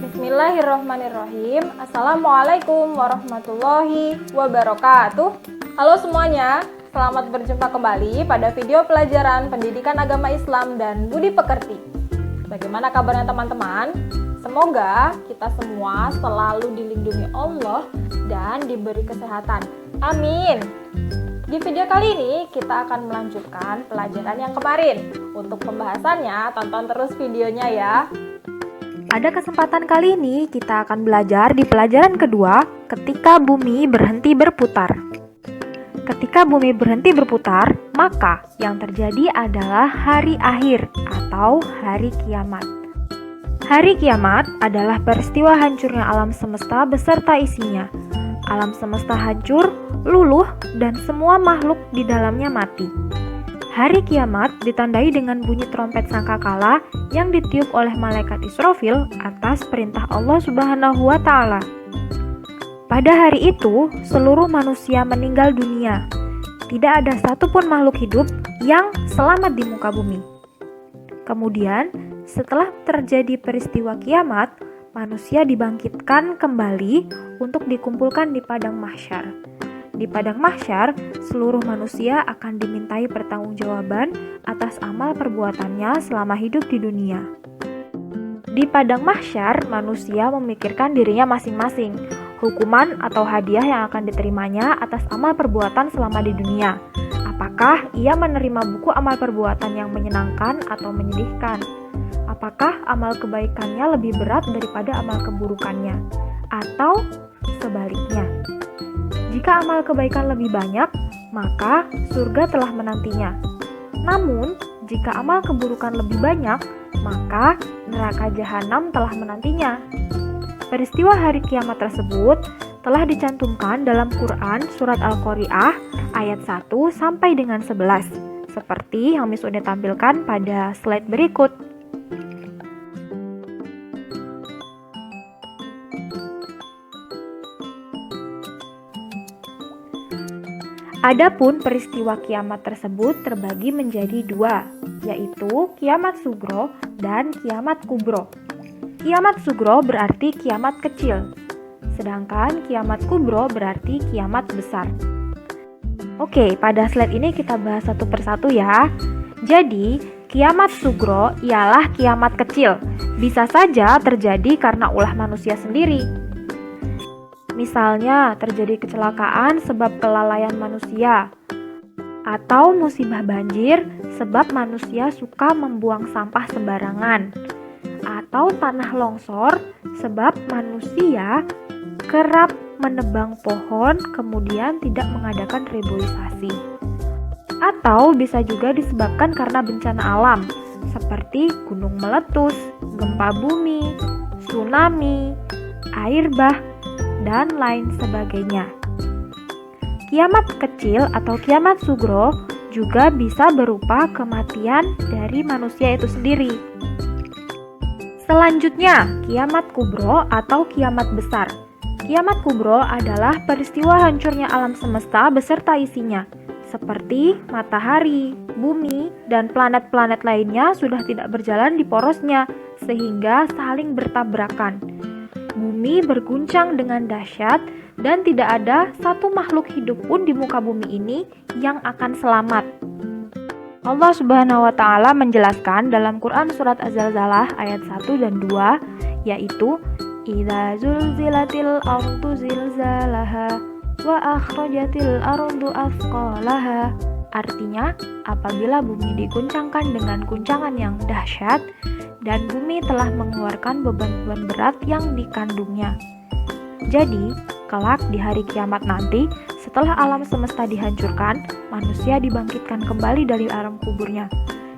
Bismillahirrahmanirrahim. Assalamualaikum warahmatullahi wabarakatuh. Halo semuanya, selamat berjumpa kembali pada video pelajaran Pendidikan Agama Islam dan Budi Pekerti. Bagaimana kabarnya teman-teman? Semoga kita semua selalu dilindungi Allah dan diberi kesehatan. Amin. Di video kali ini kita akan melanjutkan pelajaran yang kemarin. Untuk pembahasannya, tonton terus videonya ya. Pada kesempatan kali ini kita akan belajar di pelajaran kedua, ketika bumi berhenti berputar. Ketika bumi berhenti berputar, maka yang terjadi adalah hari akhir atau hari kiamat. Hari kiamat adalah peristiwa hancurnya alam semesta beserta isinya. Alam semesta hancur, luluh, dan semua makhluk di dalamnya mati. Hari kiamat ditandai dengan bunyi trompet sangkakala yang ditiup oleh malaikat Israfil atas perintah Allah Subhanahu wa Ta'ala. Pada hari itu, seluruh manusia meninggal dunia. Tidak ada satupun makhluk hidup yang selamat di muka bumi. Kemudian, setelah terjadi peristiwa kiamat, manusia dibangkitkan kembali untuk dikumpulkan di padang mahsyar. Di padang mahsyar, seluruh manusia akan dimintai pertanggungjawaban atas amal perbuatannya selama hidup di dunia. Di padang mahsyar, manusia memikirkan dirinya masing-masing, hukuman atau hadiah yang akan diterimanya atas amal perbuatan selama di dunia. Apakah ia menerima buku amal perbuatan yang menyenangkan atau menyedihkan? Apakah amal kebaikannya lebih berat daripada amal keburukannya? Atau sebaliknya? Jika amal kebaikan lebih banyak, maka surga telah menantinya. Namun, jika amal keburukan lebih banyak, maka neraka jahanam telah menantinya. Peristiwa hari kiamat tersebut telah dicantumkan dalam Quran Surat Al-Qari'ah ayat 1 sampai dengan 11, seperti yang Miss udah tampilkan pada slide berikut. Adapun peristiwa kiamat tersebut terbagi menjadi dua, yaitu kiamat sugro dan kiamat kubro. Kiamat sugro berarti kiamat kecil, sedangkan kiamat kubro berarti kiamat besar. Oke, pada slide ini kita bahas satu persatu ya. Jadi, kiamat sugro ialah kiamat kecil, bisa saja terjadi karena ulah manusia sendiri. Misalnya, terjadi kecelakaan sebab kelalaian manusia, atau musibah banjir sebab manusia suka membuang sampah sembarangan, atau tanah longsor sebab manusia kerap menebang pohon kemudian tidak mengadakan reboisasi. Atau bisa juga disebabkan karena bencana alam, seperti gunung meletus, gempa bumi, tsunami, air bah, dan lain sebagainya. Kiamat kecil atau kiamat sugro juga bisa berupa kematian dari manusia itu sendiri. Selanjutnya, kiamat kubro atau kiamat besar. Kiamat kubro adalah peristiwa hancurnya alam semesta beserta isinya, seperti matahari, bumi, dan planet-planet lainnya sudah tidak berjalan di porosnya, sehingga saling bertabrakan. Bumi berguncang dengan dahsyat dan tidak ada satu makhluk hidup pun di muka bumi ini yang akan selamat. Allah Subhanahu wa Ta'ala menjelaskan dalam Quran Surat Az-Zalzalah ayat 1 dan 2, yaitu Idza zulzilatil ardu zilzalaha wa akhrajatil ardu athqalaha. Artinya, apabila bumi diguncangkan dengan guncangan yang dahsyat dan bumi telah mengeluarkan beban-beban berat yang dikandungnya. Jadi, kelak di hari kiamat nanti, setelah alam semesta dihancurkan, manusia dibangkitkan kembali dari alam kuburnya.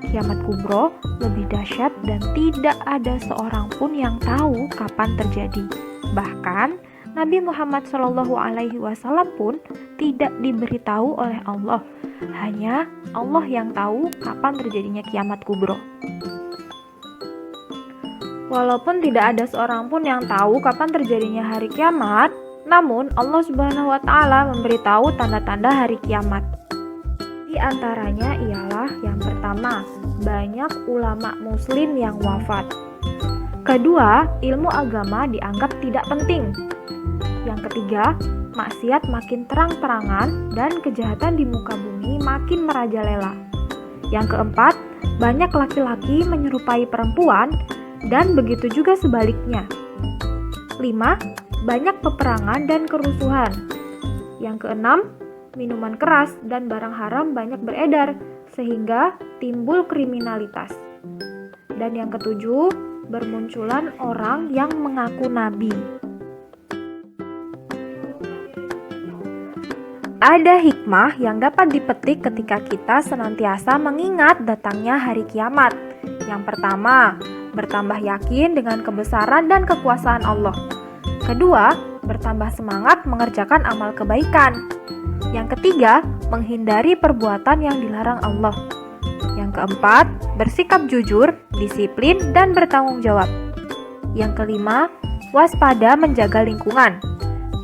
Kiamat kubro lebih dahsyat dan tidak ada seorang pun yang tahu kapan terjadi. Bahkan, Nabi Muhammad SAW pun tidak diberitahu oleh Allah. Hanya Allah yang tahu kapan terjadinya kiamat kubro. Walaupun tidak ada seorang pun yang tahu kapan terjadinya hari kiamat, namun Allah Subhanahu wa Ta'ala memberitahu tanda-tanda hari kiamat. Di antaranya ialah yang pertama, banyak ulama muslim yang wafat. Kedua, ilmu agama dianggap tidak penting. Yang ketiga, maksiat makin terang-terangan dan kejahatan di muka bumi makin merajalela. Yang keempat, banyak laki-laki menyerupai perempuan dan begitu juga sebaliknya. 5. Banyak peperangan dan kerusuhan. Yang keenam, minuman keras dan barang haram banyak beredar sehingga timbul kriminalitas. Dan yang ketujuh, bermunculan orang yang mengaku nabi. Ada hikmah yang dapat dipetik ketika kita senantiasa mengingat datangnya hari kiamat. Yang pertama, bertambah yakin dengan kebesaran dan kekuasaan Allah. Kedua, bertambah semangat mengerjakan amal kebaikan. Yang ketiga, menghindari perbuatan yang dilarang Allah. Yang keempat, bersikap jujur, disiplin, dan bertanggung jawab. Yang kelima, waspada menjaga lingkungan.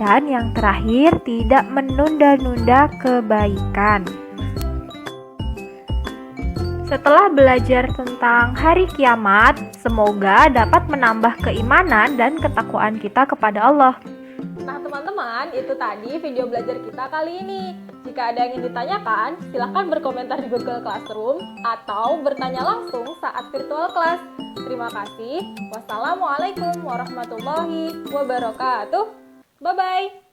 Dan yang terakhir, tidak menunda-nunda kebaikan. Setelah belajar tentang hari kiamat, semoga dapat menambah keimanan dan ketakwaan kita kepada Allah. Nah teman-teman, itu tadi video belajar kita kali ini. Jika ada yang ingin ditanyakan, silahkan berkomentar di Google Classroom atau bertanya langsung saat virtual class. Terima kasih. Wassalamualaikum warahmatullahi wabarakatuh. Bye-bye.